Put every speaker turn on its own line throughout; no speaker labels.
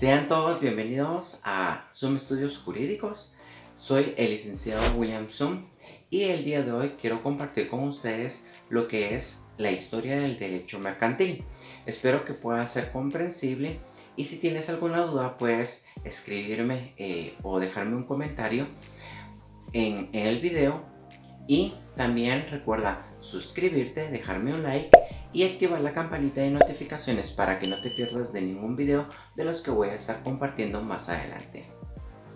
Sean todos bienvenidos a Zoom Estudios Jurídicos. Soy el licenciado William Zoom y el día de hoy quiero compartir con ustedes lo que es la historia del derecho mercantil. Espero que pueda ser comprensible y si tienes alguna duda puedes escribirme o dejarme un comentario en el video. Y también recuerda suscribirte, dejarme un like y activar la campanita de notificaciones para que no te pierdas de ningún video de los que voy a estar compartiendo más adelante.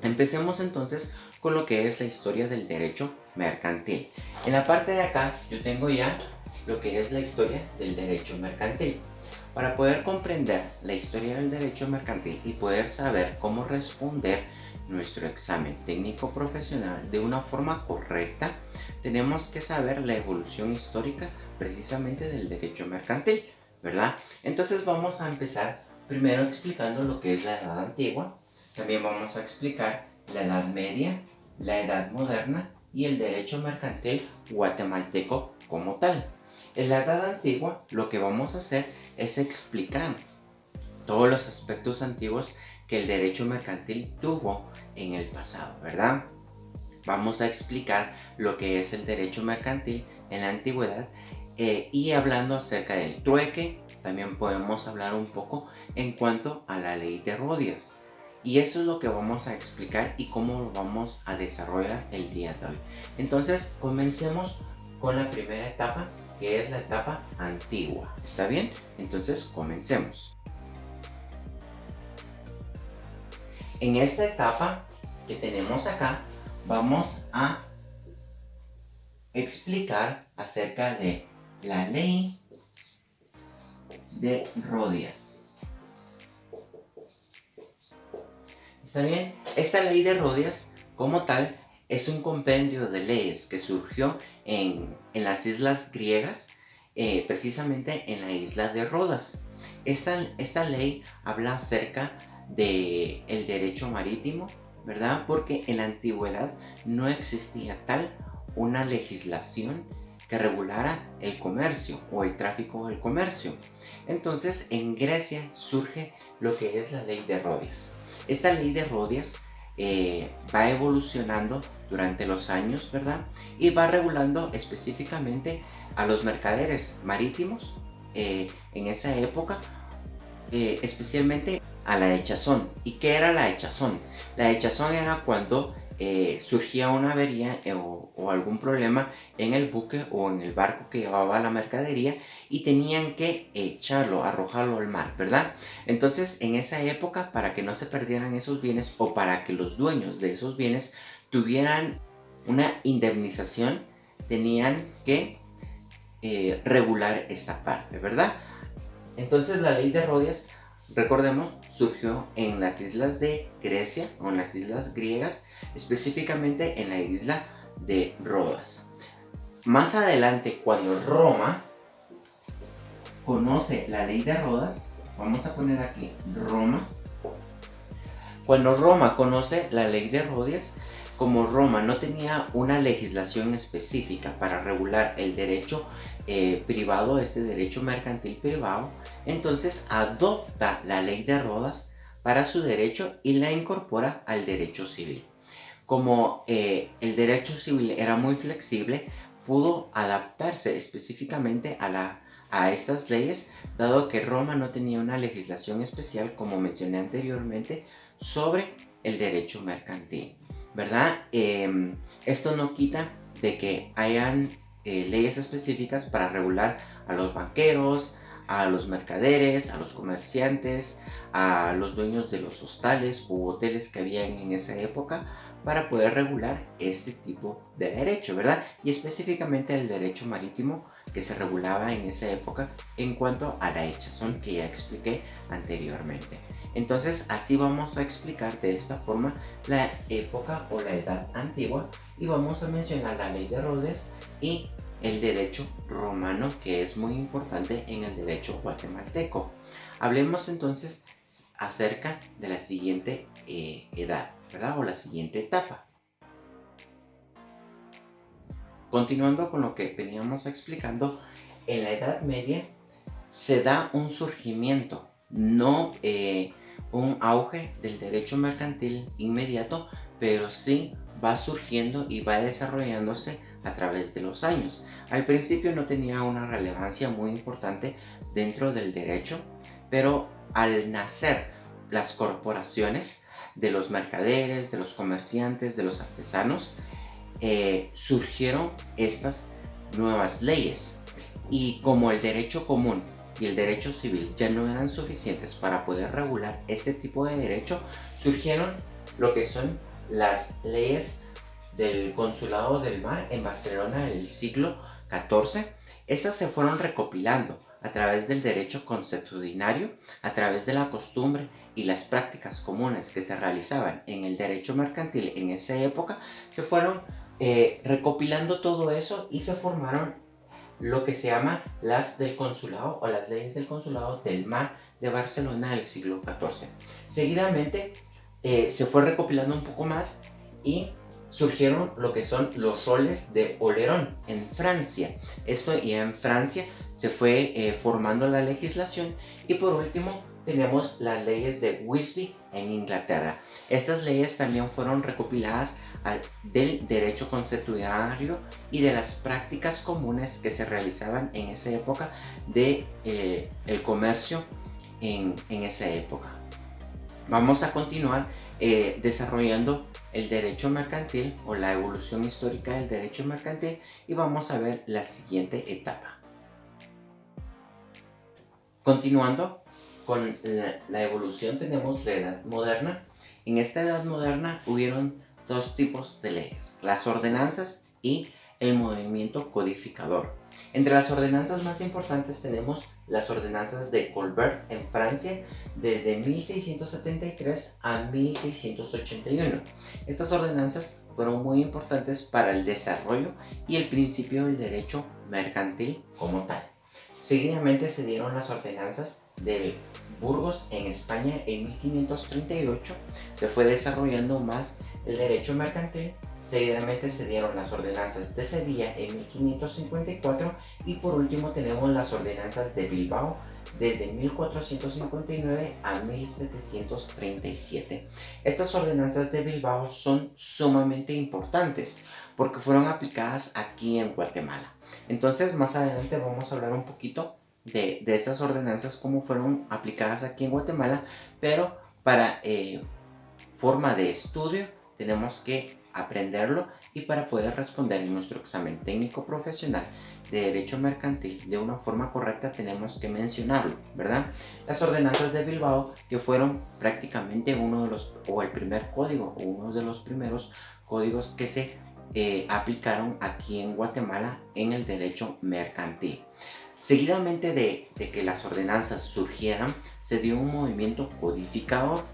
Empecemos entonces con lo que es la historia del derecho mercantil. En la parte de acá yo tengo ya lo que es la historia del derecho mercantil. Para poder comprender la historia del derecho mercantil y poder saber cómo responder nuestro examen técnico profesional de una forma correcta, tenemos que saber la evolución histórica precisamente del derecho mercantil, ¿verdad? Entonces vamos a empezar primero explicando lo que es la edad antigua. También vamos a explicar la edad media, la edad moderna y el derecho mercantil guatemalteco como tal. En la edad antigua lo que vamos a hacer es explicar todos los aspectos antiguos que el derecho mercantil tuvo en el pasado, ¿verdad? Vamos a explicar lo que es el derecho mercantil en la antigüedad y hablando acerca del trueque, también podemos hablar un poco en cuanto a la ley de Rodias. Y eso es lo que vamos a explicar y cómo lo vamos a desarrollar el día de hoy. Entonces, comencemos con la primera etapa, que es la etapa antigua. ¿Está bien? Entonces, comencemos. En esta etapa que tenemos acá, vamos a explicar acerca de la ley de Rodias. ¿Está bien? Esta ley de Rodias, como tal, es un compendio de leyes que surgió en las islas griegas, precisamente en la isla de Rodas. Esta ley habla acerca del derecho marítimo, ¿verdad? Porque en la antigüedad no existía una legislación que regulara el comercio o el tráfico del comercio. Entonces en Grecia surge lo que es la ley de Rodias. Esta ley de Rodias va evolucionando durante los años, ¿verdad? Y va regulando específicamente a los mercaderes marítimos en esa época, especialmente a la echazón. ¿Y qué era la echazón? La echazón era cuando surgía una avería o algún problema en el buque o en el barco que llevaba la mercadería y tenían que echarlo, arrojarlo al mar, ¿verdad? Entonces en esa época, para que no se perdieran esos bienes o para que los dueños de esos bienes tuvieran una indemnización, tenían que regular esta parte, ¿verdad? Entonces la ley de Rodias, recordemos, surgió en las islas de Grecia o en las islas griegas, específicamente en la isla de Rodas. Más adelante, cuando Roma conoce la ley de Rodas, vamos a poner aquí Roma. Cuando Roma conoce la ley de Rodias, como Roma no tenía una legislación específica para regular el derecho privado, este derecho mercantil privado, entonces adopta la ley de Rodas para su derecho y la incorpora al derecho civil. Como el derecho civil era muy flexible, pudo adaptarse específicamente a estas leyes, dado que Roma no tenía una legislación especial, como mencioné anteriormente, sobre el derecho mercantil, ¿verdad? Esto no quita de que hayan leyes específicas para regular a los banqueros, a los mercaderes, a los comerciantes, a los dueños de los hostales u hoteles que habían en esa época, para poder regular este tipo de derecho, ¿verdad? Y específicamente el derecho marítimo que se regulaba en esa época en cuanto a la echazón que ya expliqué anteriormente. Entonces así vamos a explicar de esta forma la época o la edad antigua y vamos a mencionar la ley de Rodias y el derecho romano, que es muy importante en el derecho guatemalteco. Hablemos entonces acerca de la siguiente edad, ¿verdad? O la siguiente etapa. Continuando con lo que veníamos explicando, en la Edad Media se da un surgimiento, no un auge del derecho mercantil inmediato, pero sí va surgiendo y va desarrollándose a través de los años. Al principio no tenía una relevancia muy importante dentro del derecho, pero al nacer las corporaciones de los mercaderes, de los comerciantes, de los artesanos, surgieron estas nuevas leyes. Y como el derecho común y el derecho civil ya no eran suficientes para poder regular este tipo de derecho, surgieron lo que son las leyes del Consulado del Mar en Barcelona del siglo XIV. Estas se fueron recopilando a través del derecho consuetudinario, a través de la costumbre y las prácticas comunes que se realizaban en el derecho mercantil en esa época. Se fueron recopilando todo eso y se formaron lo que se llama las del consulado o las leyes del consulado del mar de Barcelona del siglo XIV. Seguidamente se fue recopilando un poco más y surgieron lo que son los roles de Olerón en Francia. Esto ya en Francia se fue formando la legislación. Y por último tenemos las leyes de Wisby en Inglaterra. Estas leyes también fueron recopiladas del derecho consuetudinario y de las prácticas comunes que se realizaban en esa época de el comercio en esa época. Vamos a continuar desarrollando el derecho mercantil o la evolución histórica del derecho mercantil y vamos a ver la siguiente etapa. Continuando con la evolución, tenemos la Edad Moderna. En esta Edad Moderna hubieron dos tipos de leyes: las ordenanzas y el movimiento codificador. Entre las ordenanzas más importantes tenemos las ordenanzas de Colbert en Francia desde 1673 a 1681. Estas ordenanzas fueron muy importantes para el desarrollo y el principio del derecho mercantil como tal. Seguidamente se dieron las ordenanzas de Burgos en España en 1538. Se fue desarrollando más el derecho mercantil. Seguidamente se dieron las ordenanzas de Sevilla en 1554 y por último tenemos las ordenanzas de Bilbao desde 1459 a 1737. Estas ordenanzas de Bilbao son sumamente importantes porque fueron aplicadas aquí en Guatemala. Entonces más adelante vamos a hablar un poquito de estas ordenanzas, cómo fueron aplicadas aquí en Guatemala, pero para forma de estudio tenemos que aprenderlo y para poder responder en nuestro examen técnico profesional de derecho mercantil de una forma correcta tenemos que mencionarlo, ¿verdad? Las ordenanzas de Bilbao, que fueron prácticamente uno de los, o el primer código, o uno de los primeros códigos que se aplicaron aquí en Guatemala en el derecho mercantil. Seguidamente de que las ordenanzas surgieran, se dio un movimiento codificador.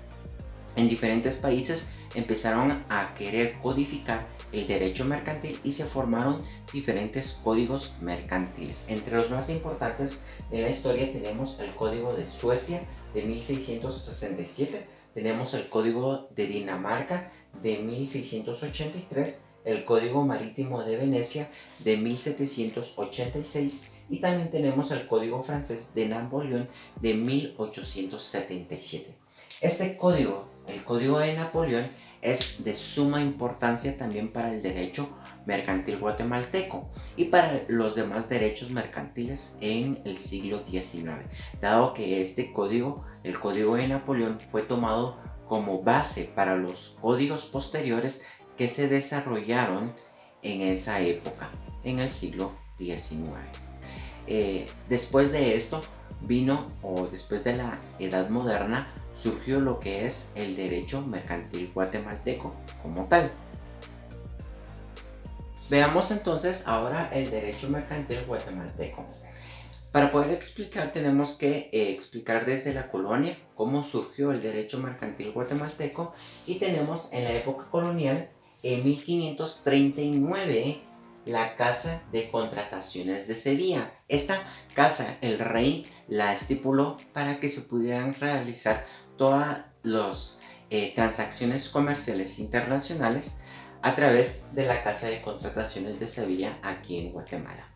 En diferentes países empezaron a querer codificar el derecho mercantil y se formaron diferentes códigos mercantiles. Entre los más importantes en la historia tenemos el Código de Suecia de 1667, tenemos el Código de Dinamarca de 1683, el Código Marítimo de Venecia de 1786 y también tenemos el Código Francés de Napoleón de 1877. Este código, el Código de Napoleón, es de suma importancia también para el derecho mercantil guatemalteco y para los demás derechos mercantiles en el siglo XIX, dado que este código, el Código de Napoleón, fue tomado como base para los códigos posteriores que se desarrollaron en esa época, en el siglo XIX. Después de esto vino, o después de la Edad Moderna, surgió lo que es el derecho mercantil guatemalteco como tal. Veamos entonces ahora el derecho mercantil guatemalteco. Para poder explicar tenemos que explicar desde la colonia cómo surgió el derecho mercantil guatemalteco y tenemos en la época colonial en 1539 la Casa de Contrataciones de Sevilla. Esta casa el rey la estipuló para que se pudieran realizar todas las transacciones comerciales internacionales a través de la Casa de Contrataciones de Sevilla aquí en Guatemala.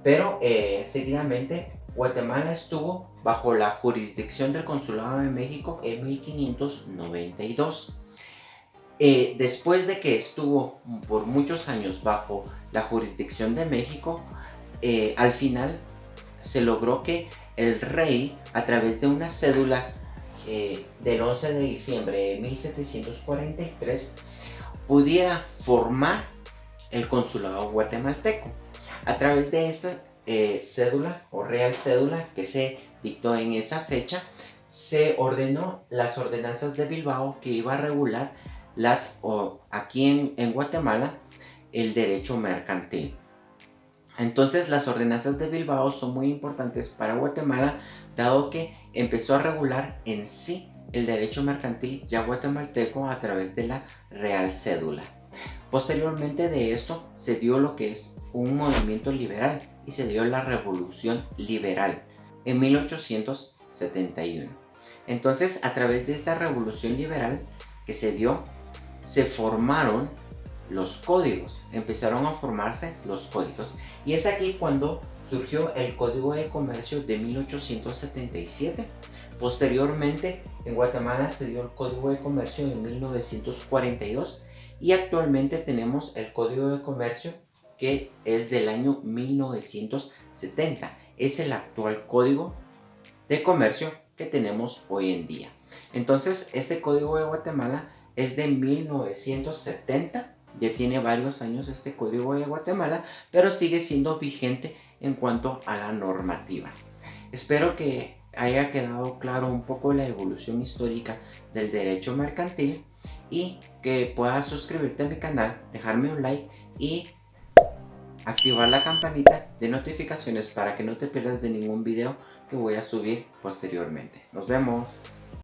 Pero seguidamente Guatemala estuvo bajo la jurisdicción del Consulado de México en 1592. Después de que estuvo por muchos años bajo la jurisdicción de México, al final se logró que el rey, a través de una cédula del 11 de diciembre de 1743, pudiera formar el consulado guatemalteco. A través de esta cédula o real cédula que se dictó en esa fecha, se ordenó las ordenanzas de Bilbao que iba a regular aquí en Guatemala el derecho mercantil. Entonces las ordenanzas de Bilbao son muy importantes para Guatemala, dado que empezó a regular en sí el derecho mercantil ya guatemalteco a través de la Real Cédula. Posteriormente de esto se dio lo que es un movimiento liberal y se dio la Revolución Liberal en 1871. Entonces, a través de esta Revolución Liberal que se dio, se formaron los códigos, empezaron a formarse los códigos, y es aquí cuando surgió el Código de Comercio de 1877. Posteriormente en Guatemala se dio el Código de Comercio en 1942 y actualmente tenemos el Código de Comercio que es del año 1970. Es el actual Código de Comercio que tenemos hoy en día. Entonces este Código de Guatemala es de 1970. Ya tiene varios años este Código de Guatemala, pero sigue siendo vigente en cuanto a la normativa. Espero que haya quedado claro un poco la evolución histórica del derecho mercantil y que puedas suscribirte a mi canal, dejarme un like y activar la campanita de notificaciones para que no te pierdas de ningún video que voy a subir posteriormente. Nos vemos.